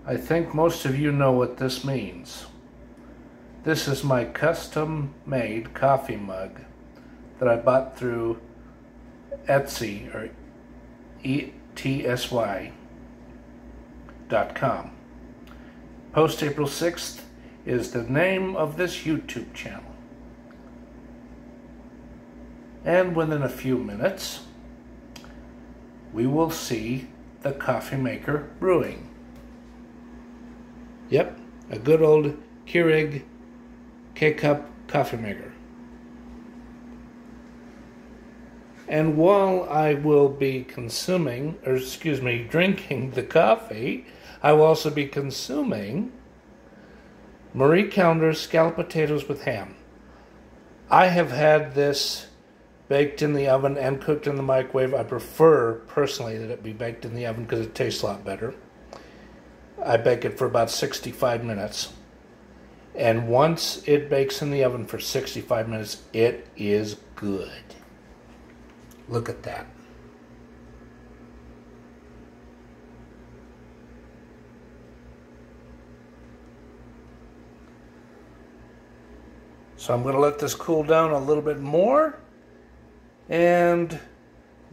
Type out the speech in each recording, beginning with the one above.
I think most of you know what this means. This is my custom-made coffee mug that I bought through Etsy, or ETSY.com. Post April 6th is the name of this YouTube channel. And within a few minutes, we will see the coffee maker brewing. Yep, a good old Keurig K-Cup coffee maker. And while I will be drinking the coffee, I will also be consuming Marie Callender's scalloped potatoes with ham. I have had this baked in the oven and cooked in the microwave. I prefer, personally, that it be baked in the oven because it tastes a lot better. I bake it for about 65 minutes. And once it bakes in the oven for 65 minutes, it is good. Look at that. So I'm going to let this cool down a little bit more, and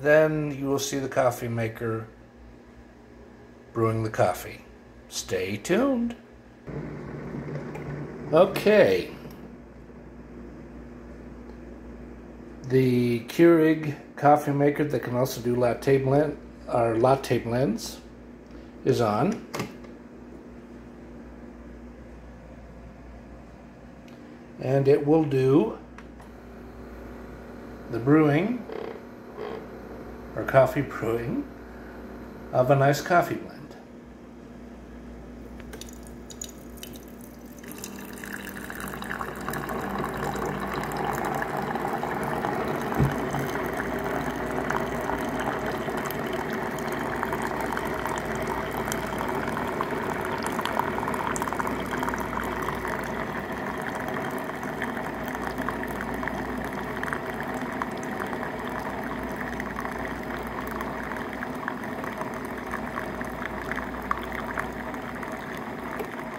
then you will see the coffee maker brewing the coffee. Stay tuned. Okay. The Keurig coffee maker that can also do latte blends is on. And it will do the brewing, or coffee brewing, of a nice coffee blend.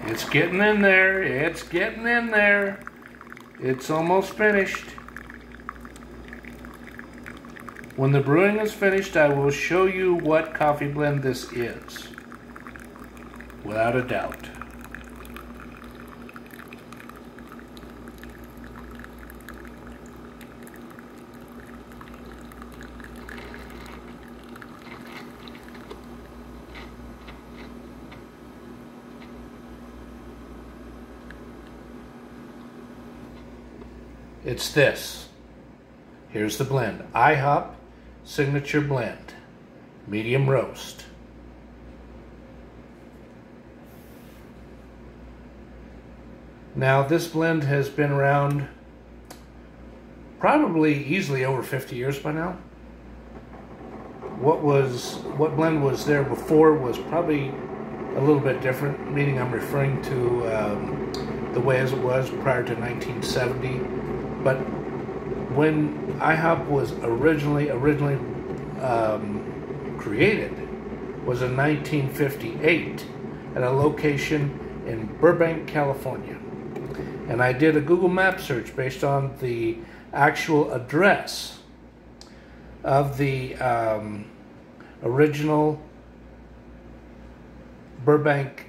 It's getting in there, it's getting in there. It's almost finished. When the brewing is finished, I will show you what coffee blend this is, without a doubt. It's this. Here's the blend. Ihop Signature Blend, medium roast. Now this blend has been around probably easily over 50 years by now. What blend was there before was probably a little bit different, meaning I'm referring to the way as it was prior to 1970. But when IHOP was originally created was in 1958 at a location in Burbank, California. And I did a Google Map search based on the actual address of the original Burbank,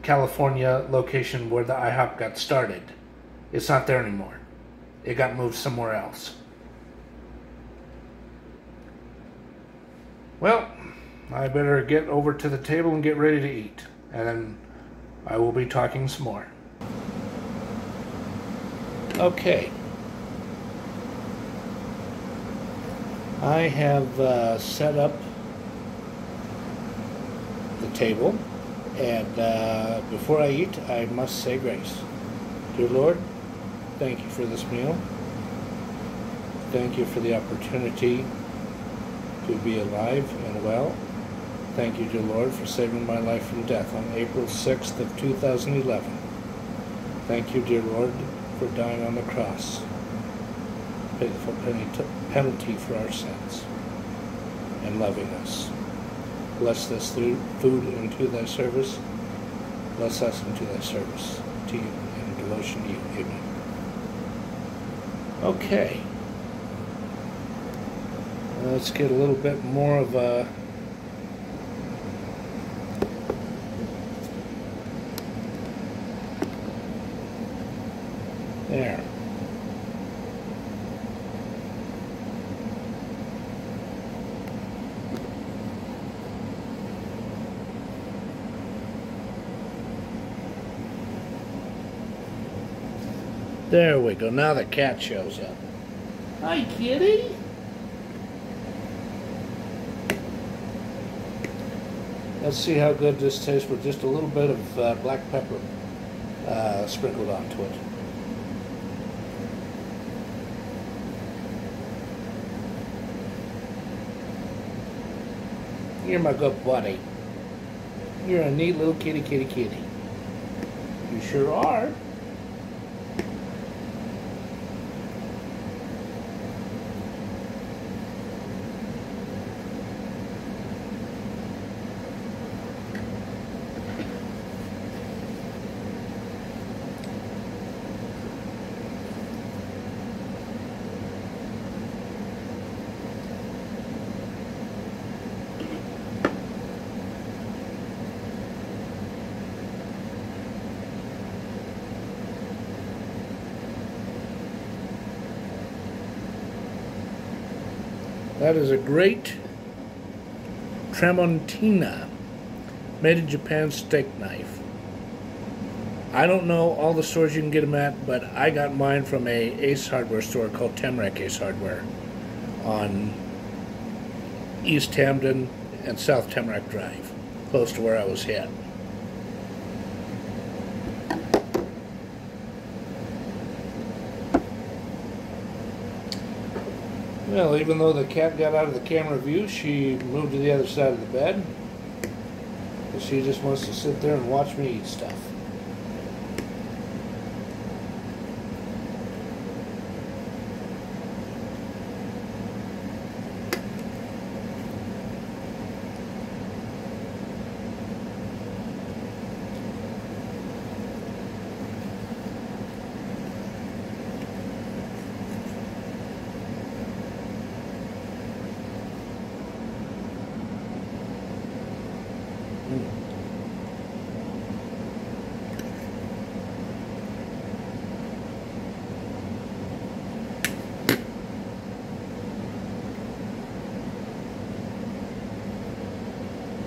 California location where the IHOP got started. It's not there anymore. It got moved somewhere else. Well, I better get over to the table and get ready to eat. And then I will be talking some more. Okay. I have set up the table. And before I eat, I must say grace. Dear Lord, thank you for this meal. Thank you for the opportunity to be alive and well. Thank you, dear Lord, for saving my life from death on April 6th of 2011. Thank you, dear Lord, for dying on the cross, paying the penalty for our sins, and loving us. Bless this food into thy service. Bless us into thy service. To you, in devotion to you. Amen. Okay. Let's get a little bit more of a there. There we go. Now the cat shows up. Hi, kitty. Let's see how good this tastes with just a little bit of black pepper sprinkled onto it. You're my good buddy. You're a neat little kitty, kitty, kitty. You sure are. That is a great Tramontina made in Japan steak knife. I don't know all the stores you can get them at, but I got mine from a Ace Hardware store called Tamarack Ace Hardware on East Hamden and South Tamarack Drive, close to where I was hit. Well, even though the cat got out of the camera view, she moved to the other side of the bed. She just wants to sit there and watch me eat stuff.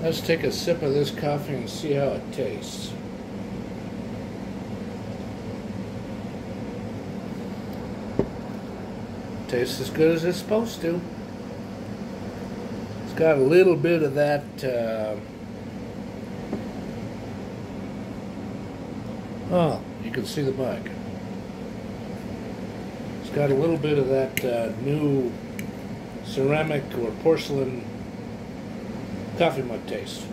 Let's take a sip of this coffee and see how it tastes. Tastes as good as it's supposed to. It's got a little bit of that oh, you can see the bug. It's got a little bit of that new ceramic or porcelain coffee mug taste.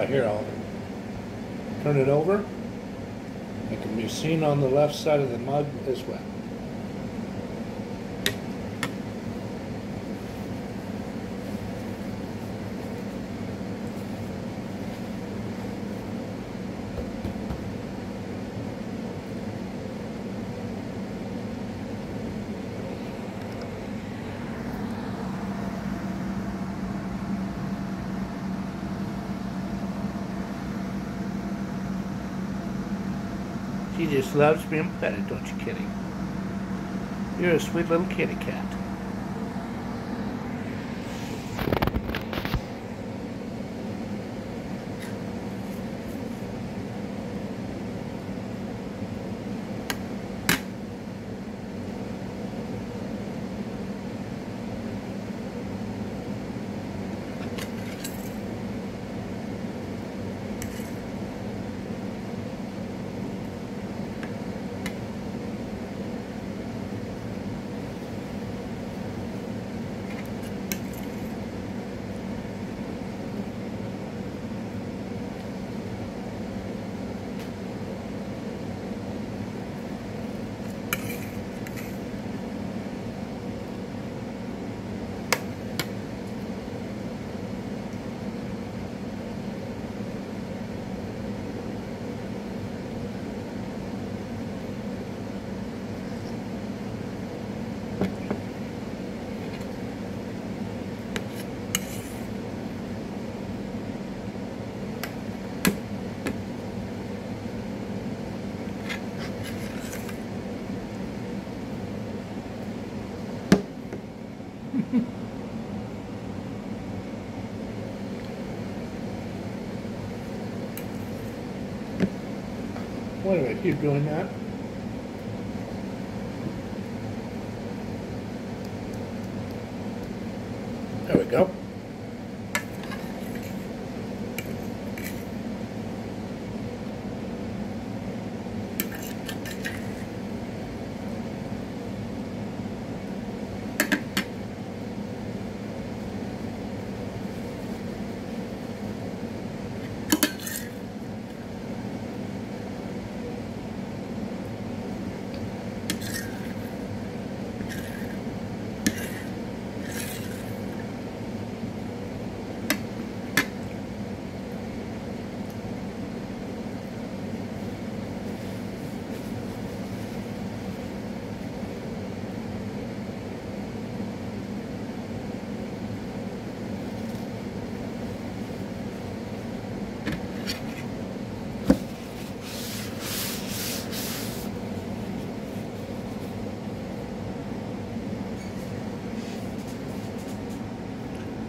Here, I'll turn it over. It can be seen on the left side of the mug as well. She just loves being petted, don't you, kitty? You're a sweet little kitty cat. Why do I keep doing that? There we go.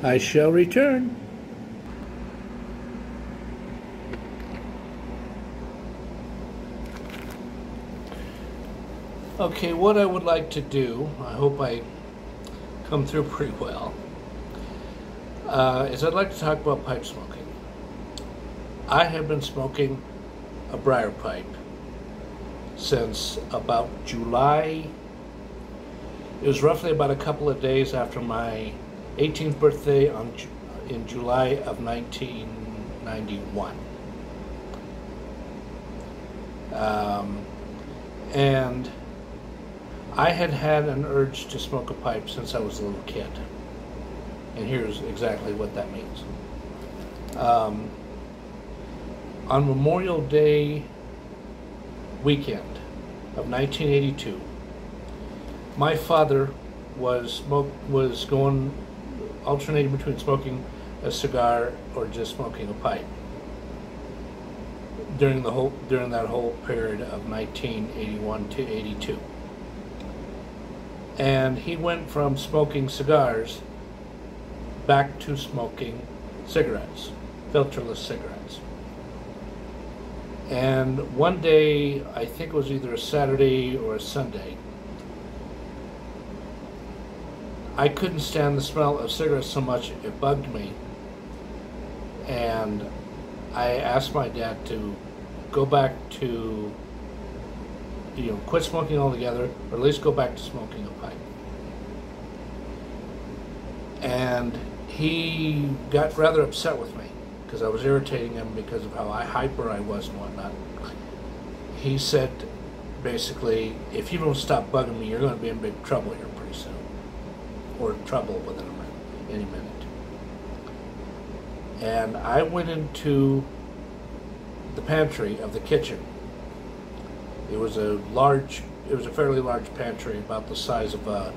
I shall return. Okay, what I would like to do, I hope I come through pretty well, is I'd like to talk about pipe smoking. I have been smoking a briar pipe since about July. It was roughly about a couple of days after my 18th birthday in July of 1991. And I had had an urge to smoke a pipe since I was a little kid. And here's exactly what that means. On Memorial Day weekend of 1982, my father was alternating between smoking a cigar or just smoking a pipe during that whole period of 1981 to 82. And he went from smoking cigars back to smoking cigarettes, filterless cigarettes. And one day, I think it was either a Saturday or a Sunday, I couldn't stand the smell of cigarettes so much, it bugged me. And I asked my dad to go back to, quit smoking altogether, or at least go back to smoking a pipe. And he got rather upset with me because I was irritating him because of how hyper I was and whatnot. He said, basically, if you don't stop bugging me, you're going to be in big trouble here pretty soon. Or trouble within any minute. And I went into the pantry of the kitchen. It was a fairly large pantry, about the size of a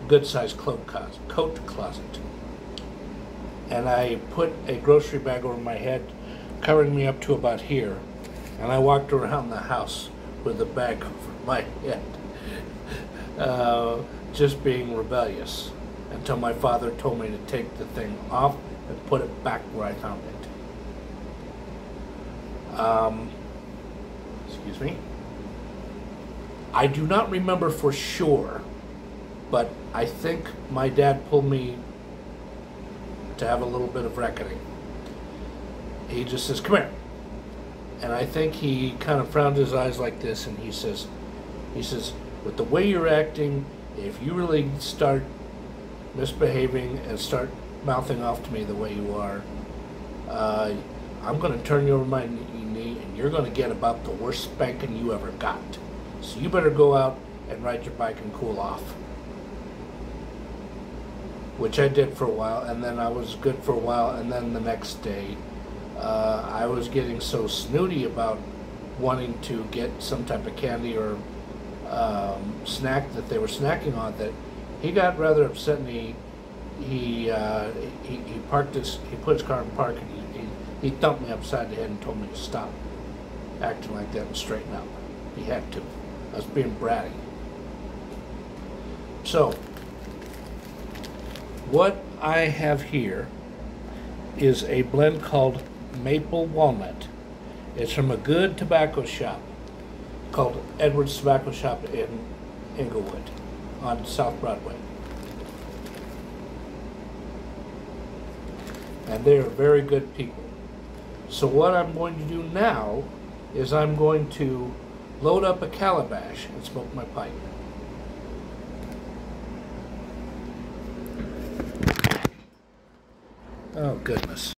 good-sized coat closet. And I put a grocery bag over my head, covering me up to about here, and I walked around the house with the bag over my head. Just being rebellious, until my father told me to take the thing off and put it back where I found it. Excuse me. I do not remember for sure, but I think my dad pulled me to have a little bit of reckoning. He just says, "Come here." And I think he kind of frowned his eyes like this, and he says, "With the way you're acting, if you really start misbehaving and start mouthing off to me the way you are, I'm going to turn you over my knee and you're going to get about the worst spanking you ever got. So you better go out and ride your bike and cool off." Which I did for a while, and then I was good for a while, and then the next day I was getting so snooty about wanting to get some type of candy or snack that they were snacking on that he got rather upset, and he put his car in park, and he thumped me upside the head and told me to stop acting like that and straighten up. He had to. I was being bratty. So What I have here is a blend called Maple Walnut. It's from a good tobacco shop called Edwards Tobacco Shop in Inglewood on South Broadway. And they are very good people. So what I'm going to do now is I'm going to load up a calabash and smoke my pipe. Oh, goodness.